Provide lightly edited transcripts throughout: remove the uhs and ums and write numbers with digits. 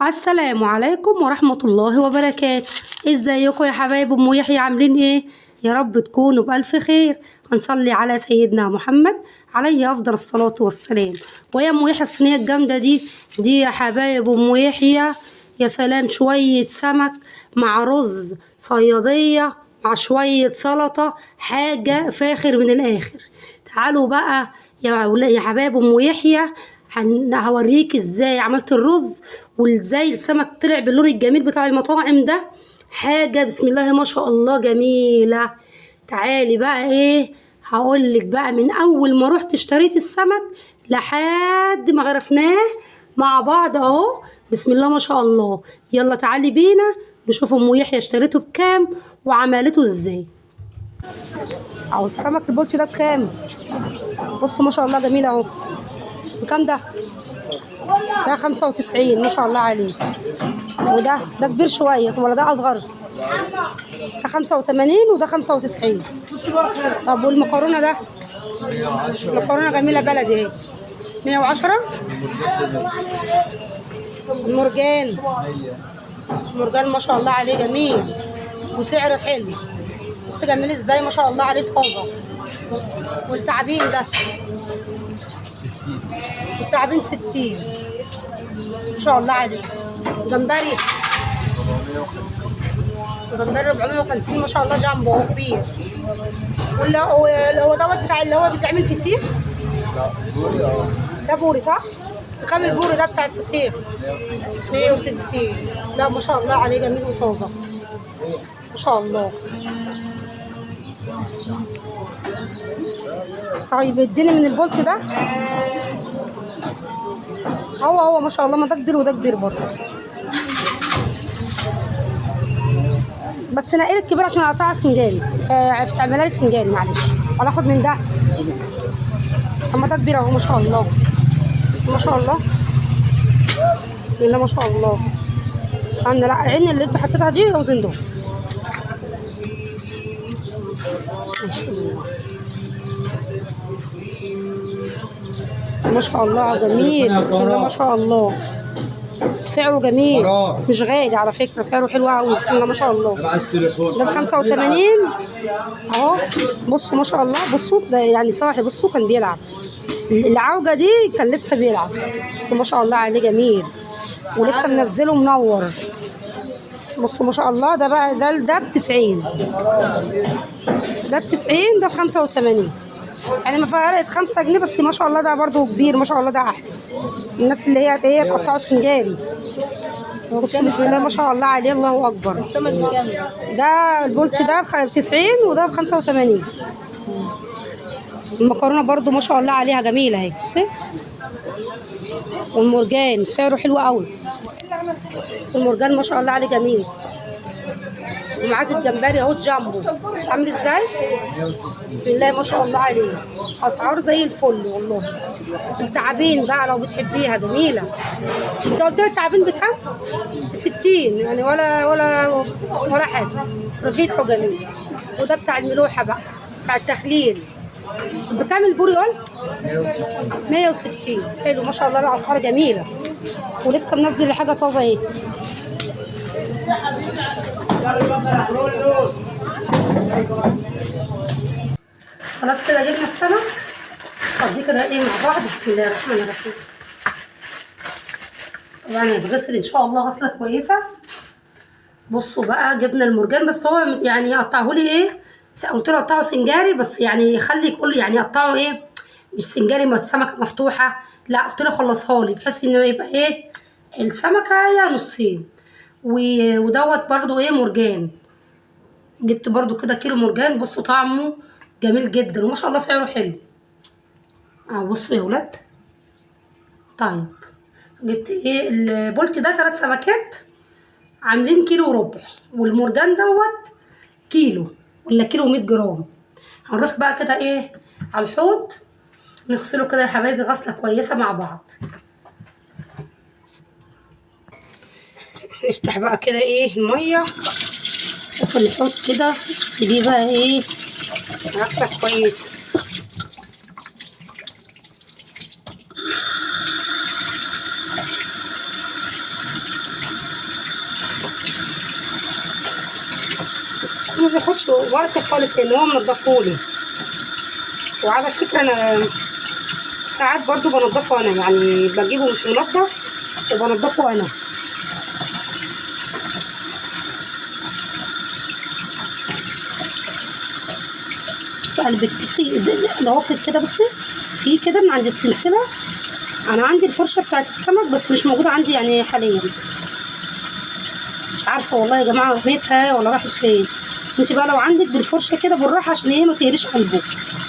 السلام عليكم ورحمة الله وبركاته. ازيكم يا حبايب ام يحيى، عاملين ايه؟ يا رب تكونوا بألف خير. هنصلي على سيدنا محمد عليه افضل الصلاة والسلام. ويا ام يحيى الصينية الجامدة دي يا حبايب ام يحيى، يا سلام، شوية سمك مع رز صيادية مع شوية سلطة، حاجة فاخر من الآخر. تعالوا بقى يا حبايب ام يحيى، هوريك ازاي عملت الرز وازاي السمك طلع باللون الجميل بتاع المطاعم ده. حاجة بسم الله ما شاء الله جميلة. تعالي بقى ايه، هقولك بقى من اول ما رحت اشتريت السمك لحد ما غرفناه مع بعض اهو. بسم الله ما شاء الله. يلا تعالي بينا نشوف ام يحيى اشتريته بكام وعملته ازاي. اهو السمك البولتي ده بكام؟ بصوا ما شاء الله جميل اهو. بكام ده؟ ده 95 ما شاء الله عليه. وده كبير شوية ولا ده أصغر؟ ده 85 وده 95. طب والمكرونة ده؟ المكرونة جميلة بلدي اهي 110. المرجان ما شاء الله عليه جميل وسعره حلو. بص جميل ازاي ما شاء الله عليه طازة. والتعابين ده؟ التعابين 60 ما شاء الله عليه. جمبري 450 ما شاء الله، جامبو هو كبير. ولا هو دوت بتاع اللي هو بيتعمل فسيخ؟ ده بوري صح؟ بكام البوري ده بتاع الفسيخ؟ 160. لا ما شاء الله عليه جميل وطازه ما شاء الله. طيب اديني من البولت ده. هو ما شاء الله، ما ده كبير وده كبير برضه، بس نقيل الكبير عشان اقطعها سنجاري. عرفت تعملها لي سنجاري معلش. ولا اخد من ده؟ طب ما ده كبير اهو ما شاء الله. ما شاء الله بسم الله ما شاء الله. استنى، لا العين اللي انت حطيتها دي اوزن دول. ما شاء الله جميل بسم الله ما شاء الله. سعره جميل مش غالي على فكرة، سعره حلو قوي بسم الله ما شاء الله. ده ب 85 اهو. بصوا ما شاء الله، بصوا ده يعني صاحي، بصوا كان بيلعب. العوجة دي كان لسه بيلعب. بصوا ما شاء الله عليه جميل ولسه منزله منور. بصوا ما شاء الله. ده بقى ده ب 90. ده ب 90 ده ب 85. يعني ما فرقت 5 جنيه بس ما شاء الله. ده برضو كبير ما شاء الله، ده احلى. الناس اللي هي تقطعه سنجاري. بصوا بسم الله ما شاء الله عليه الله اكبر. السمك بكام؟ ده البولت ده ب 90 وده ب 85. المكرونه برضو ما شاء الله عليها جميله اهي بصي. والمرجان سعره حلو قوي. بس المرجان ما شاء الله عليه جميل. ومعاك الجمبري اهو جامبو. بص عامل ازاي بسم الله ما شاء الله عليه. اسعار زي الفل والله. التعابين بقى لو بتحبيها جميله. انت قلت لي التعابين بكام؟ ب 60 يعني ولا حاجه، رخيصه وجميله. وده بتاع الملوحه بقى بتاع التخليل. بكام البوري قلت؟ 160. حلو ما شاء الله. الاسعار جميله ولسه منزل حاجه طازه اهي. خلاص كده جبنا السمك. طب دي كده ايه مع بعض. بسم الله الرحمن الرحيم. طبعا هيتغسل ان شاء الله غسله كويسه. بصوا بقى جبنا المرجان، بس هو يعني قطعه لي ايه، قلت له قطعه سنجاري بس يعني خلي كل يعني قطعه ايه مش سنجاري ما السمكه مفتوحه، لا قلت له خلصها لي بحيث انه يبقى ايه السمكه يا نصين. ودوت برضو ايه مرجان. جبت برضو كده كيلو مرجان. بصوا طعمه جميل جدا وما شاء الله سعره حلو اهو. بصوا يا ولاد. طيب جبت ايه البولت ده 3 سمكات عاملين كيلو وربع، والمرجان دوت كيلو ولا كيلو 100 جرام. هنروح بقى كده ايه على الحوض نغسله كده يا حبايبي غسله كويسه مع بعض. نفتح بقى كده ايه الميه وفي الحوض كده اغسليه بقى ايه غسله كويسه. ما بياخدش وقت خالص لان هو منضفهولي. وعلى فكره انا ساعات برضو بنضفه انا، يعني بجيبه مش منضف وبنضفه انا. بصي قلبك، بصي ضوافرك كده، بصي في كده من عند السلسله. انا عندي الفرشه بتاعت السمك بس مش موجوده عندي يعني حاليا، مش عارفه والله يا جماعه رميتها ولا راحت فين. انت بقى لو عندك بالفرشه كده بالراحه عشان هي ما تهريش قلبه،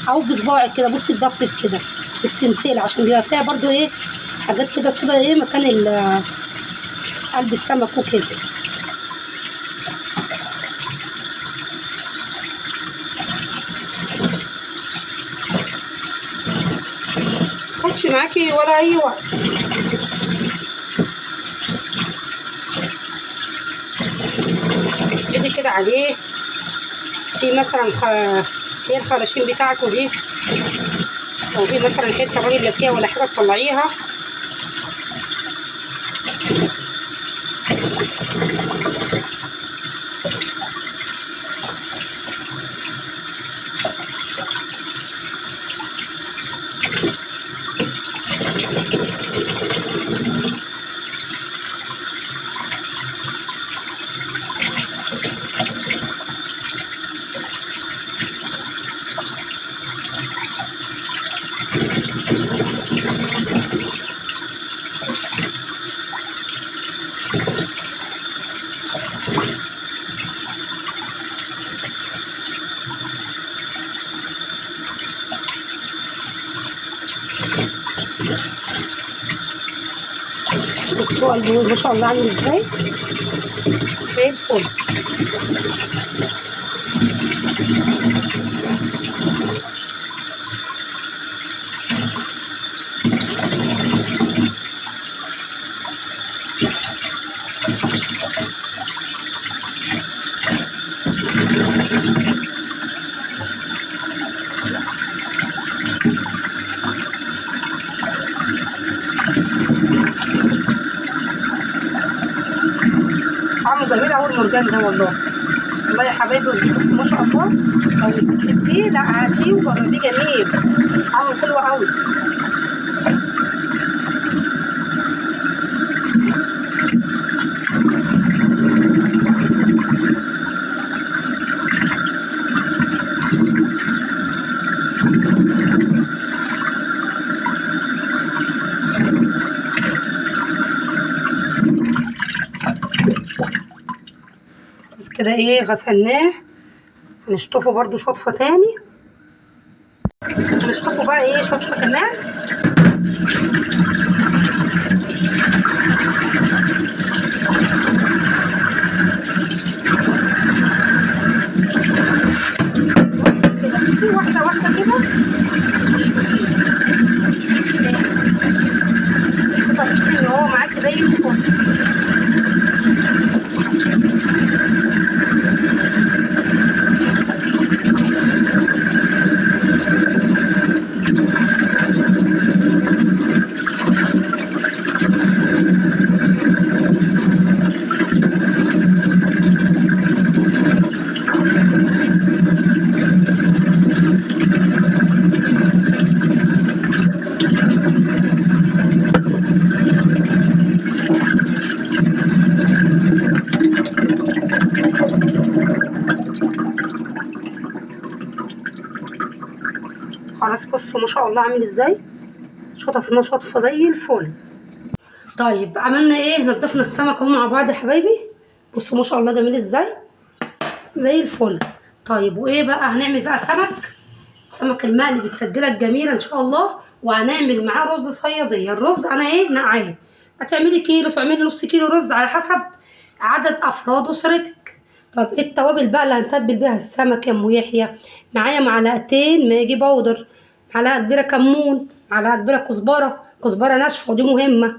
او بصباعك كده بصي بضفرك كده السلسله، عشان بيبقى فيها برضو ايه حاجات كده سودا ايه مكان قلب السمك وكده. متاخدش معاكي ولا اي وقت. ادي كده عليه في مثلا هي الخراشيم بتاعته دي، او في مثلا حته راجل ناسيه ولا حاجه تطلعيها. بصوا قلبه ما شاء الله عامل ازاي، زي الفل. طعمه جميل اهو المرجان ده والله. والله يا حبايبي بصوا ما شاء الله، لو بتحبيه لا هاتيه وجربيه، جميل طعمه حلو قوي. بس كده ايه غسلناه، هنشطفه برضو شطفه تاني، هنشطفه بقى ايه شطفه كمان. كده واحده واحده كده، مش ان هو معاكي زي الفل. خلاص بصوا ما شاء الله عامل ازاي، شطفناه شطفه زي الفل. طيب عملنا ايه، نضفنا السمك اهو مع بعض يا حبايبي، بصوا ما شاء الله جميل ازاي زي الفل. طيب وايه بقى هنعمل بقى سمك المقلي بالتتبيله الجميله ان شاء الله، وهنعمل معاه رز صياديه. الرز انا ايه نقعاه، هتعملي كيلو تعملي نص كيلو رز على حسب عدد افراد اسرتك. طب ايه التوابل بقى اللي هنتبل بيها السمك يا ام يحيى؟ معايا معلقتين ماجي باودر، معلقه كبيره كمون، معلقه كبيره كزبره ناشفه ودي مهمه،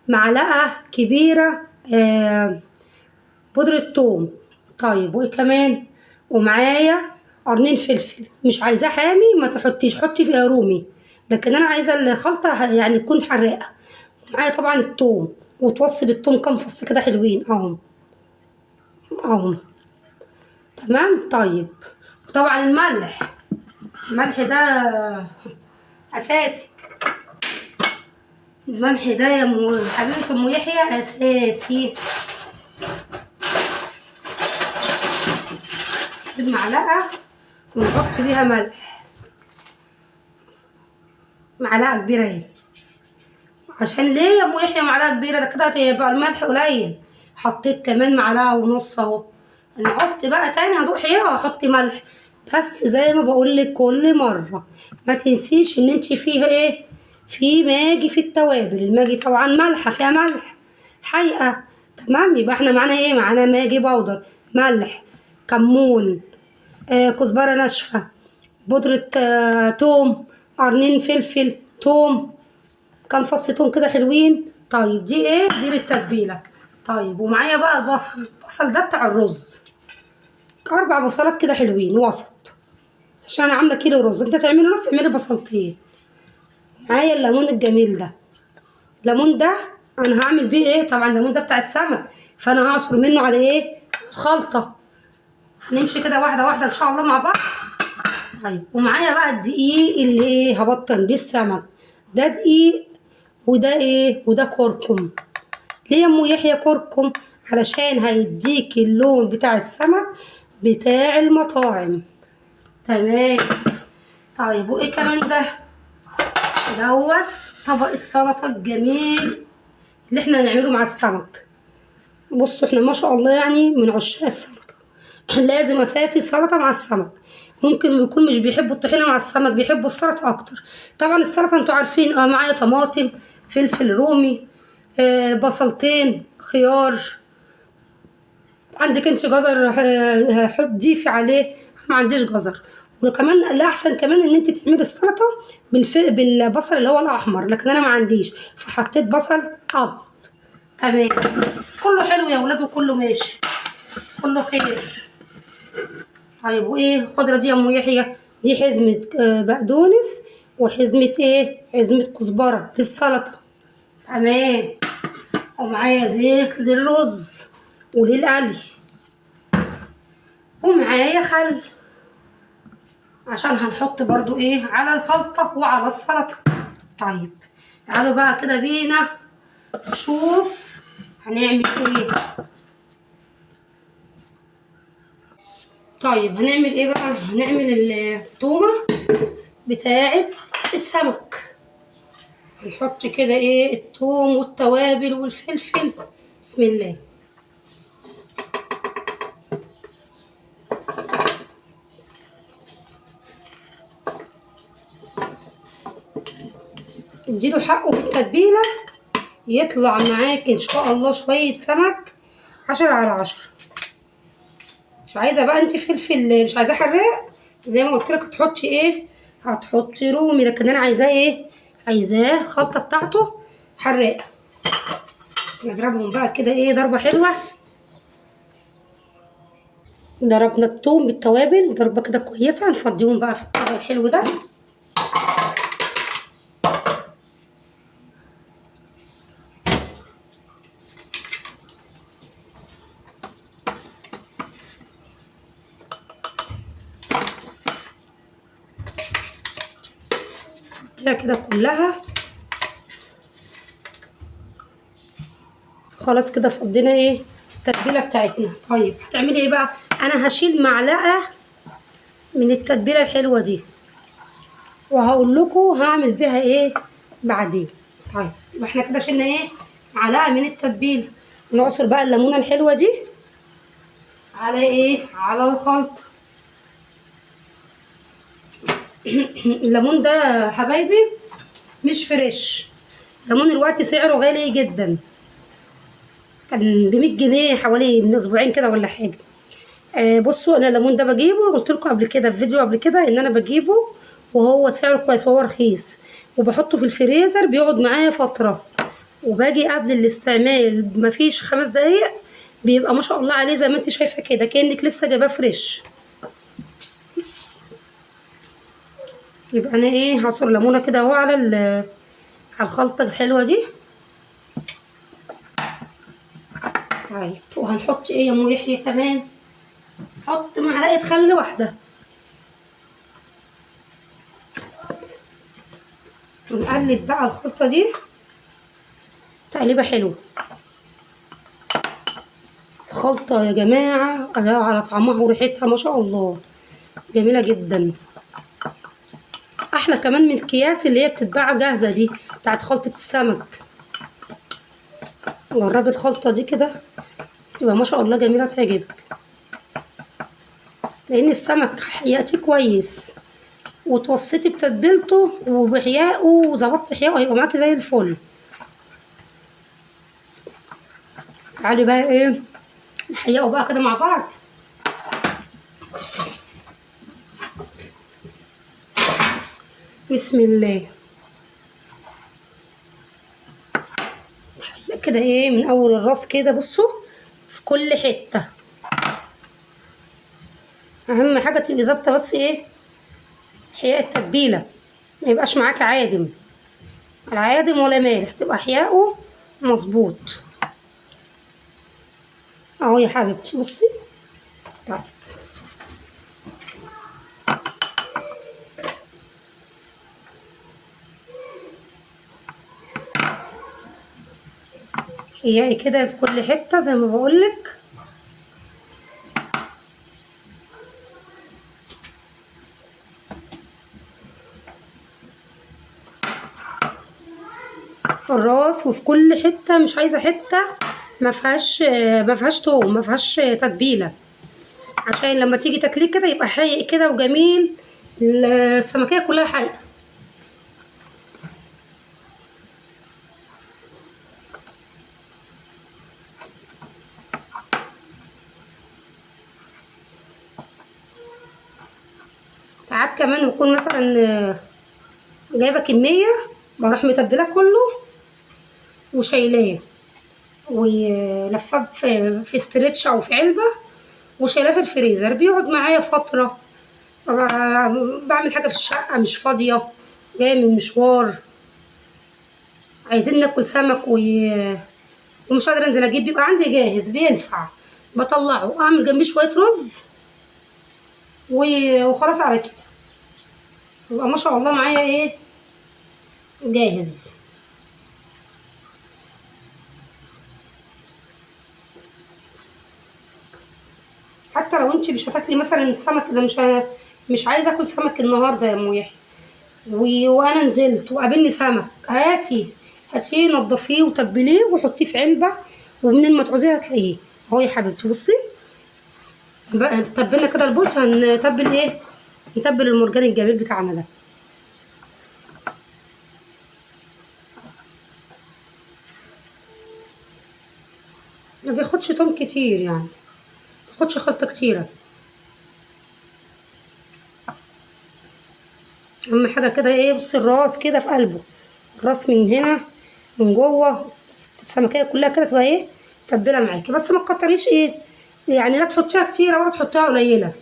معلقه كبيره بودره ثوم. طيب وايه كمان؟ ومعايا قرنين فلفل، مش عايزاه حامي ما تحطيش، حطي فيها رومي، لكن انا عايزه الخلطه يعني تكون حراقه. معايا طبعا الثوم، وتوصي بالثوم كام فص كده حلوين اهو. اهو. تمام. طيب طبعا الملح ده اساسي. الملح ده يا حبيبة ام يحيى اساسي. نجيب معلقة ونحط فيها ملح، معلقة كبيرة اهي. عشان ليه يا ام يحيى معلقة كبيرة؟ ده كده هيبقى الملح قليل. حطيت كمان معلقة ونص اهو. انا عوزت بقى تاني هدوق حياه وهحط ملح. بس زي ما بقولك كل مرة ما تنسيش ان انت فيها ايه، في ماجي في التوابل. الماجي طبعا مالحة، فيها ملح حقيقة. تمام. يبقى احنا معانا ايه؟ معانا ماجي باودر، ملح، كمون، كزبرة ناشفة، بودرة توم، قرنين فلفل، توم، كام فص توم كده حلوين. طيب دي ايه؟ دي للتتبيلة. طيب ومعايا بقى البصل ده بتاع الرز، 4 بصلات كده حلوين وسط، عشان انا عامله كيلو رز. انت تعملي نص، اعملي بصلتين. معايا الليمون الجميل ده. الليمون ده انا هعمل بيه ايه؟ طبعا الليمون ده بتاع السمك، فانا هعصر منه على ايه؟ خلطه. هنمشي كده واحده واحده ان شاء الله مع بعض. طيب ومعايا بقى الدقيق اللي ايه هبطن بيه السمك. ده دقيق، وده ايه؟ وده كركم. ليه يا ام يحيى كركم؟ علشان هيديك اللون بتاع السمك بتاع المطاعم. تمام. طيب وايه كمان ده؟ دوت طبق السلطه الجميل اللي احنا هنعمله مع السمك. بصوا احنا ما شاء الله يعني من عشاق السلطه. لازم اساسي سلطه مع السمك. ممكن يكون مش بيحبوا الطحينه مع السمك، بيحبوا السلطه اكتر. طبعا السلطه انتوا عارفين معايا طماطم، فلفل رومي، بصلتين، خيار. عندك انت جزر حط ضيفي عليه. انا ما عنديش جزر. وكمان الاحسن كمان ان انت تعملي السلطه بالبصل اللي هو الاحمر، لكن انا ما عنديش فحطيت بصل ابيض. تمام. كله حلو يا ولاد وكله ماشي، كله خير. طيب وايه الخضره دي يا ام يحيى؟ دي حزمه بقدونس، وحزمه ايه؟ حزمه كزبره للسلطه. تمام. ومعايا زيت للرز وللقلي، ومعايا خل عشان هنحط برضو ايه على الخلطة وعلى السلطة. طيب تعالوا بقى كده بينا نشوف هنعمل ايه. طيب هنعمل ايه بقى؟ هنعمل التومة بتاعة السمك. هنحط كده ايه التوم والتوابل والفلفل. بسم الله. اديله حقه في التتبيلة، يطلع معاك ان شاء الله شوية سمك 10/10. مش عايزة بقى انت فلفل، مش عايزاه حراق زي ما قلت لك هتحطي ايه؟ هتحطي رومي، لكن انا عايزاه ايه؟ عايزاه الخلطة بتاعته حراقة. نضربهم بقى كده ايه ضربة حلوة. ضربنا التوم بالتوابل ضربة كده كويسة. هنفضيهم بقى في الطبق الحلو ده. فضيها كده كلها. خلاص كده فضينا ايه التتبيلة بتاعتنا. طيب هتعملي ايه بقى؟ انا هشيل معلقة من التتبيلة الحلوة دي وهقول لكم هعمل بيها ايه بعدين. طيب يبقى احنا كده شلنا ايه معلقة من التتبيلة. نعصر بقى الليمونة الحلوة دي على ايه؟ على الخلطة. الليمون ده حبايبي مش فريش. الليمون الوقت سعره غالي جدا، كان ب100 جنيه حوالي من اسبوعين كده ولا حاجة. بصوا انا الليمون ده بجيبه، قلت لكم قبل كده في فيديو قبل كده ان انا بجيبه وهو سعره كويس وهو رخيص، وبحطه في الفريزر بيقعد معايا فترة، وباجي قبل الاستعمال مفيش 5 دقايق بيبقى ما شاء الله عليه زي ما انت شايفة كده كأنك لسه جايباه فريش. يبقى انا ايه هعصر ليمونة كده اهو على الخلطة الحلوة دي. طيب وهنحط ايه يا ام يحيى كمان؟ نحط معلقه خل واحده ونقلب بقى الخلطه دي تقليبه حلوه. الخلطه يا جماعه على طعمها وريحتها ما شاء الله جميله جدا، احلى كمان من الكياس اللي هي بتتباع جاهزه دي بتاعت خلطه السمك. جربي الخلطه دي كده تبقى ما شاء الله جميله تعجبك، لان السمك حياتي كويس وتوسطي بتتبيلته وبحيائه وظبطت حيائه هيبقى معاكي زي الفل. تعالي بقى ايه نحيقه بقى كده مع بعض. بسم الله. نحيق كده ايه من اول الراس كده، بصوا في كل حته. اهم حاجه تبقي ظابطه بس ايه حياء التتبيله، ما يبقاش معاكي عادم، لا عادم ولا مالح، تبقى حياءه مظبوط اهو يا حبيبتي. بصي طيب حياء كده في كل حته زي ما بقولك. في الراس وفي كل حته، مش عايزه حته ما فيهاش توم، ما فيهاش تتبيله، عشان لما تيجي تاكليه كده يبقى حايق كده وجميل. السمكيه كلها حايقه. ساعات كمان بكون مثلا جايبه كميه بروح متبله كله وشايلاه ولفاه في استرتش او في علبه وشايلاه في الفريزر، بيقعد معايا فتره. بعمل حاجه في الشقه مش فاضيه، جايه من مشوار، عايزين ناكل سمك ومش قادره انزل اجيب، بيبقى عندي جاهز بينفع، بطلعه اعمل جنبيه شويه رز وخلاص على كده، يبقى ما شاء الله معايا ايه جاهز. حتى لو انت مش هتاكلي مثلا السمك ده، مش عايزه اكل سمك النهارده يا ام يحيى وانا نزلت وقابلني سمك، هاتيه نضفيه وتبليه وحطيه في علبه ومنين ما تعوزيه هتلاقيه اهو يا حبيبتي. بصي بقى تبلنا كده البولت، هنتبل ايه؟ نتبل المرجان الجميل بتاعنا ده. ما بياخدش توم كتير يعني، ما بياخدش خلطه كتيره. اهم حاجه كده ايه، بصي الراس كده في قلبه، الراس من هنا من جوه، السمكيه كلها كده تبقى ايه تتبيله معاكي، بس ما تكتريش ايه يعني، لا تحطيها كتيره ولا تحطيها قليله.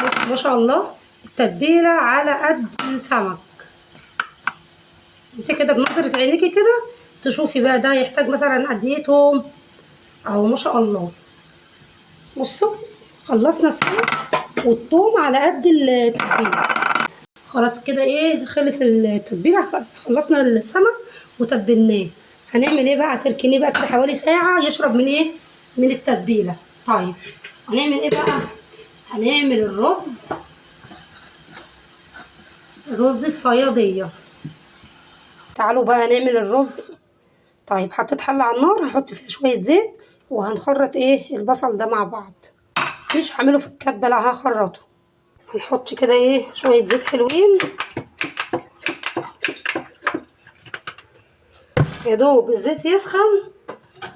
بص ما شاء الله التتبيله على قد السمك، انت كده بنظره عينيكي كده تشوفي بقى ده يحتاج مثلا قد ايه توم، او ما شاء الله. بصوا خلصنا السمك والثوم على قد التتبيله. خلاص كده ايه، خلص التتبيله، خلصنا السمك وتبلناه. هنعمل ايه بقى؟ تركنيه بقى كده حوالي ساعه يشرب من ايه، من التتبيله. طيب هنعمل ايه بقى؟ هنعمل الرز الصياديه. تعالوا بقى نعمل الرز. طيب حطيت حله على النار، هحط فيها شويه زيت وهنخرط ايه البصل ده مع بعض. مش هعمله في الكبه، لا هخرطه. هنحط كده ايه شويه زيت حلوين، يا دوب الزيت يسخن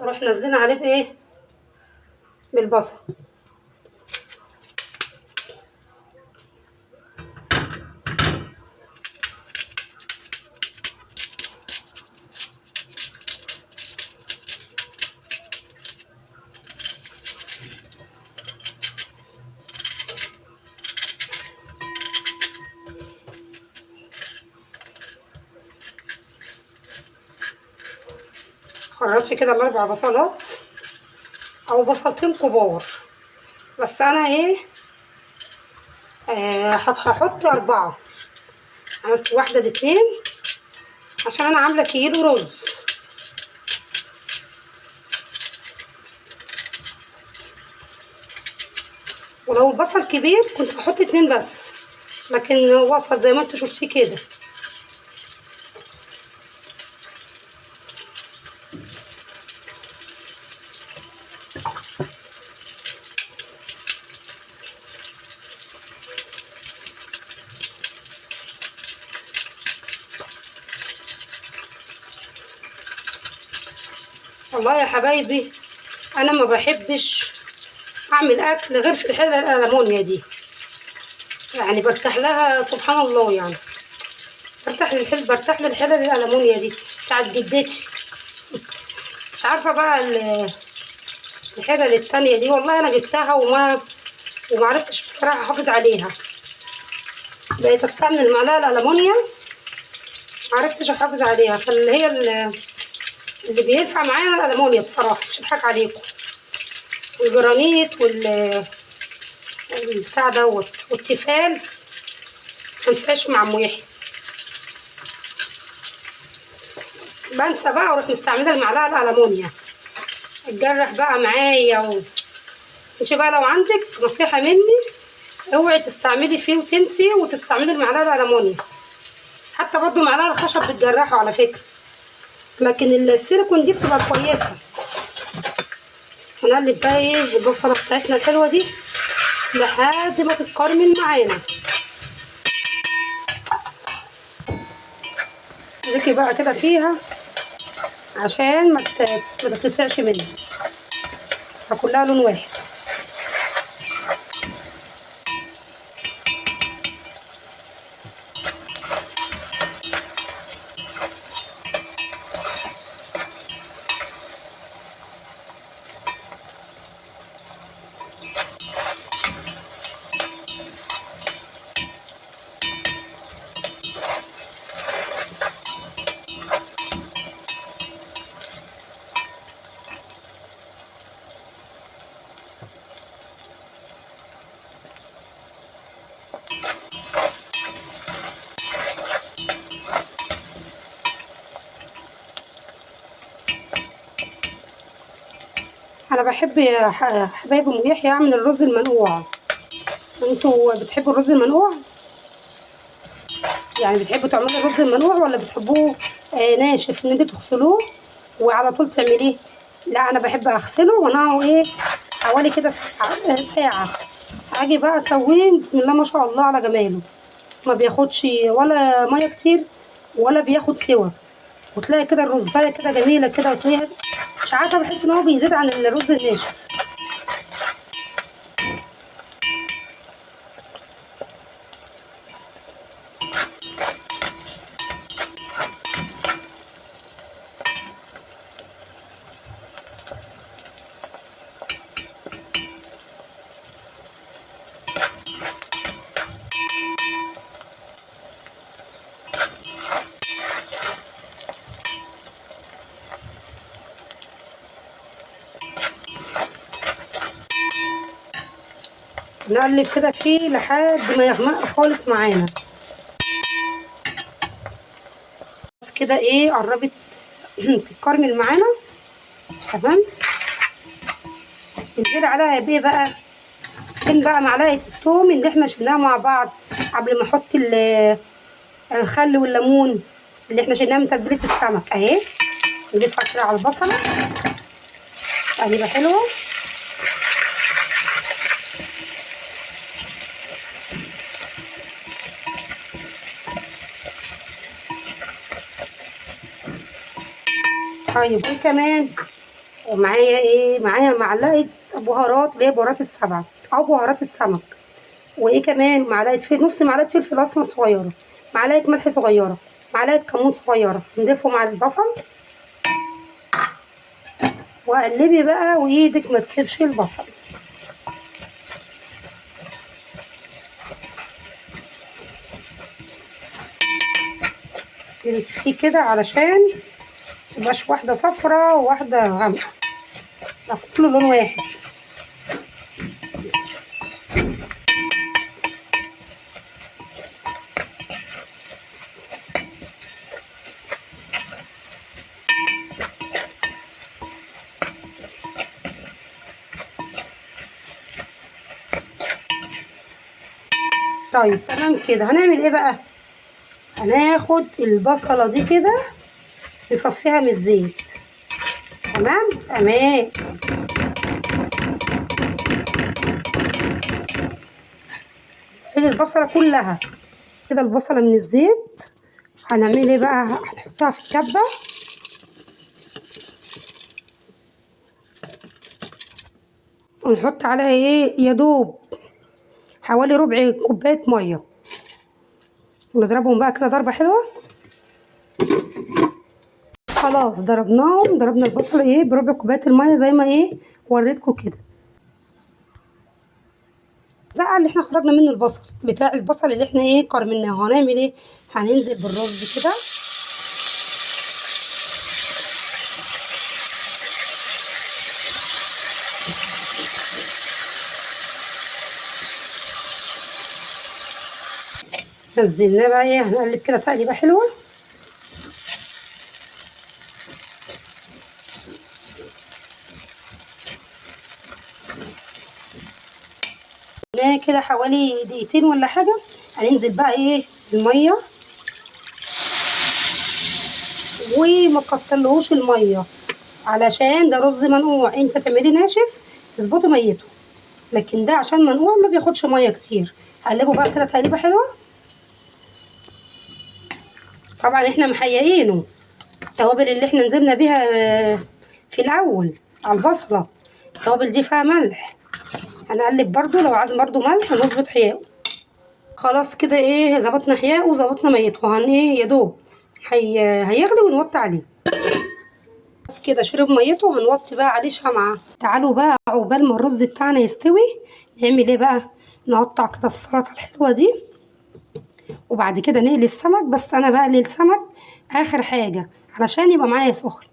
نروح نازلين عليه بايه، بالبصل. خرطت كده الاربع بصلات او بصلتين كبار، بس انا ايه هحط 4. عملت واحده دي 2 عشان انا عامله كيلو رز. ولو البصل كبير كنت هحط 2 بس، لكن وسط زي ما انتوا شفتيه كده. والله يا حبايبي انا ما بحبش اعمل اكل غير في الحله الالمونيا دي، يعني برتاح لها سبحان الله. يعني برتاح للحله الالمونيا دي بتاعت جدتي. مش عارفه بقى الحله التانية دي، والله انا جبتها وما عرفتش بصراحه احافظ عليها. بقيت استعمل المعلقه الالمونيا، ما عرفتش احافظ عليها. فاللي هي اللي بينفع معايا الالمونيا بصراحه، مش هضحك عليكم. الجرانيت والبتاع دوت والتيفال منفعش مع ام يحيى. بنسى بقى واروح مستعمله المعلقه الالمونيا، اتجرح بقى معايا. انت بقى لو عندك نصيحه مني، اوعي تستعملي فيه وتنسي وتستعملي المعلقه الالمونيا. حتى برضو المعلقه الخشب بتجرحه على فكره، لكن السيليكون دي بتبقى كويسه. هنقلب بقى ايه البصله بتاعتنا الحلوه دي لحد ما تتكرمل معانا. اديكي بقى كده فيها عشان ما تتلسعش مني، فكلها لون واحد. انا بحب يا حبايب ام يحيى اعمل الرز المنقوع. انتوا بتحبوا الرز المنقوع؟ يعني بتحبوا تعملوا الرز المنقوع ولا بتحبوه ناشف ان انتوا تغسلوه وعلى طول تعمليه؟ لا انا بحب اغسله وانقعه ايه حوالي كده ساعه. اجي بقى اسويه، بسم الله ما شاء الله على جماله، ما بياخدش ولا ميه كتير ولا بياخد سوا. وتلاقي كده الرزايه كده جميله كده، وتلاقيها مش عارفه، بحس ان هو بيزيد عن الرز الناشف. نقلب كده فيه لحد ما يغمق خالص معانا. بس كده ايه قربت تتكرمل معانا تمام. تنزلي عليها بايه بقى؟ فين بقى معلقه الثوم اللي احنا شلناها مع بعض قبل ما احط الخل والليمون اللي احنا شلناها من تتبيله السمك اهي. نضيفها كده على البصله تقليبه حلوه. طيب وايه كمان؟ ومعايا ايه؟ معايا معلقه بهارات اللي هي بهارات السبع او بهارات السمك. وايه كمان؟ نص معلقه فلفل اسمر صغيره، معلقه ملح صغيره، معلقه كمون صغيره. نضيفهم على البصل وقلبي بقى وايدك ما تسيبش البصل. فيه كده علشان متبقاش واحده صفرا وواحده غامقه، لا كله لون واحد. طيب تمام كده. هنعمل ايه بقى؟ هناخد البصله دي كده نصفيها من الزيت. تمام تمام. شيل البصله كلها كده، البصله من الزيت. هنعمل ايه بقى؟ هنحطها في الكبه ونحط عليها ايه يا دوب حوالي ربع كوبايه ميه، ونضربهم بقى كده ضربه حلوه. خلاص ضربنا البصل ايه بربع كوبايه الميه زي ما ايه وريتكم كده. بقى اللي احنا خرجنا منه البصل بتاع البصل اللي احنا ايه كرملناه، هنعمل ايه؟ هننزل بالرز كده نزلناه بقى ايه. هنقلب كده تقليبه حلوه. كده حوالي دقيقتين ولا حاجه. هننزل بقى ايه الميه وما تكترلهوش الميه علشان ده رز منقوع. انت تعمليه ناشف تظبطي ميته، لكن ده عشان منقوع ما بياخدش ميه كتير. هقلبه بقى كده تقليبه حلوه. طبعا احنا محيقينه التوابل اللي احنا نزلنا بيها في الاول على البصله، التوابل دي فيها ملح. هنقلب برضو لو عايز برضو ملح نظبط حياقه. خلاص كده ايه ظبطنا حياقه وظبطنا ميته. ايه يا دوب هيغلي ونوطي عليه. بس كده شرب ميته هنوطي بقى عليه شمعة. تعالوا بقى عقبال ما الرز بتاعنا يستوي نعمل ايه بقى؟ نقطع كده السلطة الحلوة دي وبعد كده نقلي السمك. بس انا بقلي السمك اخر حاجة علشان يبقى معايا سخن.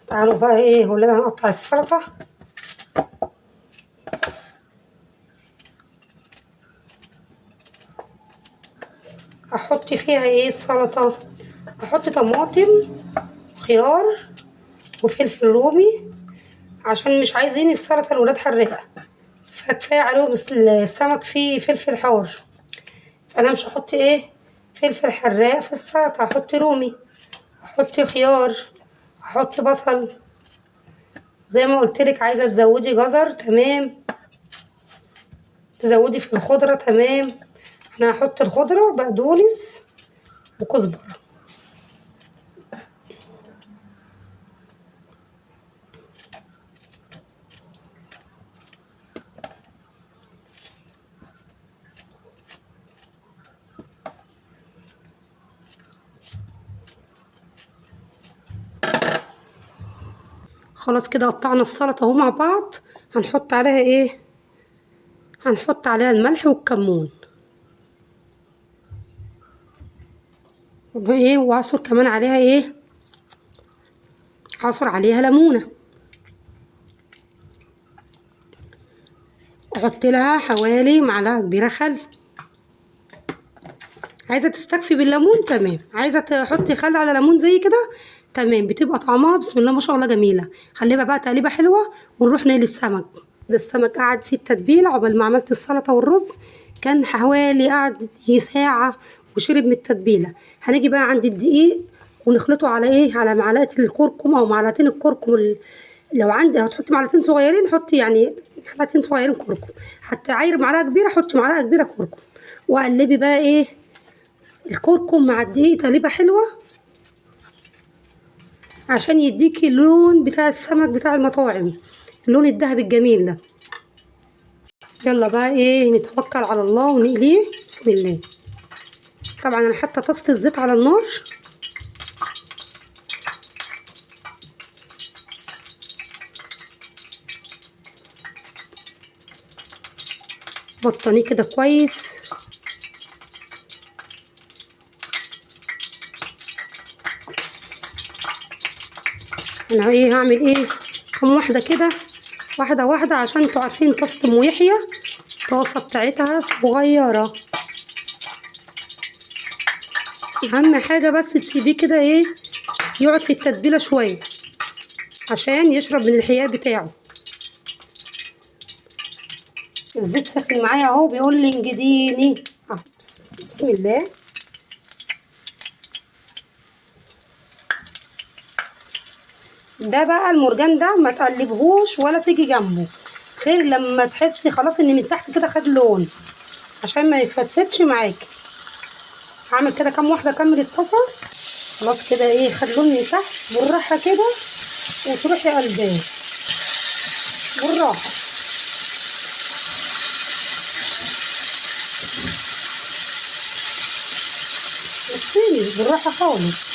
تعالوا بقى ايه ولادة هنقطع السلطة. هحط فيها ايه السلطة؟ هحط طماطم خيار وفلفل رومي عشان مش عايزين السلطة الولاد حراقة، فكفاية عليهم السمك فيه فلفل حار. فانا مش هحط ايه فلفل حراق في السلطة. هحط رومي، هحط خيار، هحط بصل زي ما قلتلك. عايزة تزودي جزر تمام، تزودي في الخضرة تمام. انا هحط الخضرة بقدونس وكزبرة. خلاص كده قطعنا السلطة اهو مع بعض. هنحط عليها ايه؟ هنحط عليها الملح والكمون وايه، وعصر كمان عليها ايه، عصر عليها ليمونة. احط لها حوالي معلقه كبيره خل. عايزه تستكفي بالليمون تمام، عايزه تحطي خل على ليمون زي كده تمام، بتبقى طعمها بسم الله ما شاء الله جميله. هنقلبها بقى تقليبه حلوه ونروح نقلي السمك. ده السمك قعد فيه التتبيله عقبال ما عملت السلطه والرز، كان حوالي قعد ساعه وشرب من التتبيله. هنيجي بقى عند الدقيق ونخلطه على ايه، على معلقه الكركم او معلقتين الكركم. لو عندي هتحطي معلقتين صغيرين حطي يعني معلقتين صغيرين كركم، حتى عاير معلقه كبيره حطي معلقه كبيره كركم. وقلبي بقى ايه الكركم مع الدقيق تقليبه حلوه عشان يديكي اللون بتاع السمك بتاع المطاعم، اللون الذهبي الجميل ده. يلا بقى ايه نتوكل على الله ونقليه بسم الله. طبعا انا حاطه طاسه الزيت على النار، بطنيه كده كويس. انا ايه هعمل ايه كم واحده كده واحده واحده، عشان انتوا عارفين طاسه ام يحيى الطاسه بتاعتها صغيره. اهم حاجه بس تسيبيه كده ايه يقعد في التتبيله شويه عشان يشرب من الحياء بتاعه. الزيت سخن معايا اهو بيقول لي انجديني. بسم الله. ده بقى المرجان ده ما تقلبهوش ولا تيجي جنبه غير لما تحسي خلاص ان من تحت كده خد لون عشان ما يفتفتش معاكي. هعمل كده كام واحده اكمل الطاسه. خلاص كده ايه خد لون من تحت، بالراحه كده وتروحي قلباه بالراحه. بصيلي بالراحه خالص.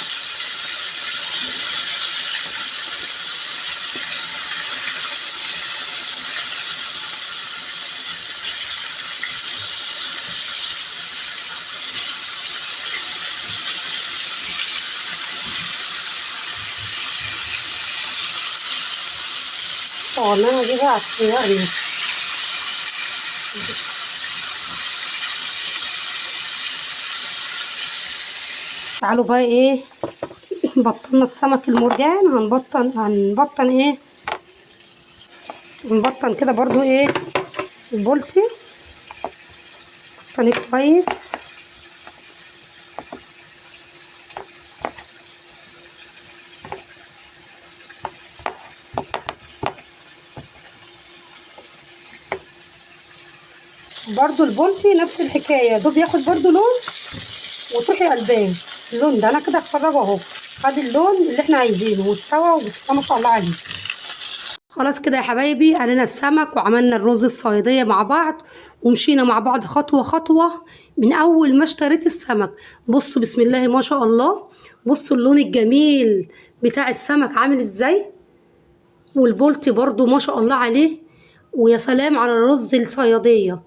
طبعا دي بقى يعني تعالوا بقى ايه بطلنا السمك المرجان، هنبطن ايه نبطن كده برضو ايه البولتي بطنيه كويس. برضو البولتي نفس الحكايه، دوب ياخد برضو لون وتروحي قلباه. اللون ده انا كده هتفرجه اهو، خد اللون اللي احنا عايزينه واستوى وبسم الله ما شاء الله عليه. خلاص كده يا حبايبي قلينا السمك وعملنا الرز الصياديه مع بعض ومشينا مع بعض خطوه خطوه من اول ما اشتريت السمك. بصوا بسم الله ما شاء الله، بصوا اللون الجميل بتاع السمك عامل ازاي، والبولتي برضو ما شاء الله عليه. ويا سلام على الرز الصياديه،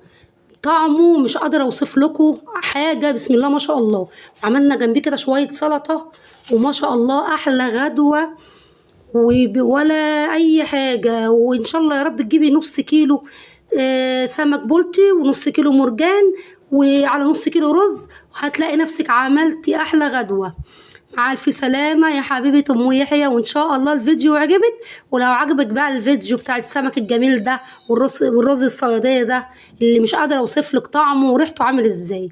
طعمه مش قادره اوصف لكم حاجه بسم الله ما شاء الله. وعملنا جنبيه كده شويه سلطه وما شاء الله احلى غدوه ولا اي حاجه. وان شاء الله يا رب تجيبي نص كيلو سمك بولتي ونص كيلو مرجان وعلى نص كيلو رز، وهتلاقي نفسك عملتي احلى غدوه. مع الف سلامه يا حبيبه ام يحيى، وان شاء الله الفيديو عجبك. ولو عجبك بقى الفيديو بتاع السمك الجميل ده والرز الصياديه ده اللي مش قادره اوصف لك طعمه وريحته عامل ازاي،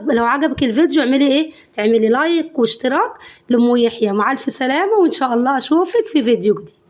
لو عجبك الفيديو اعملي ايه، تعملي لايك واشتراك لام يحيى. مع الف سلامه وان شاء الله اشوفك في فيديو جديد.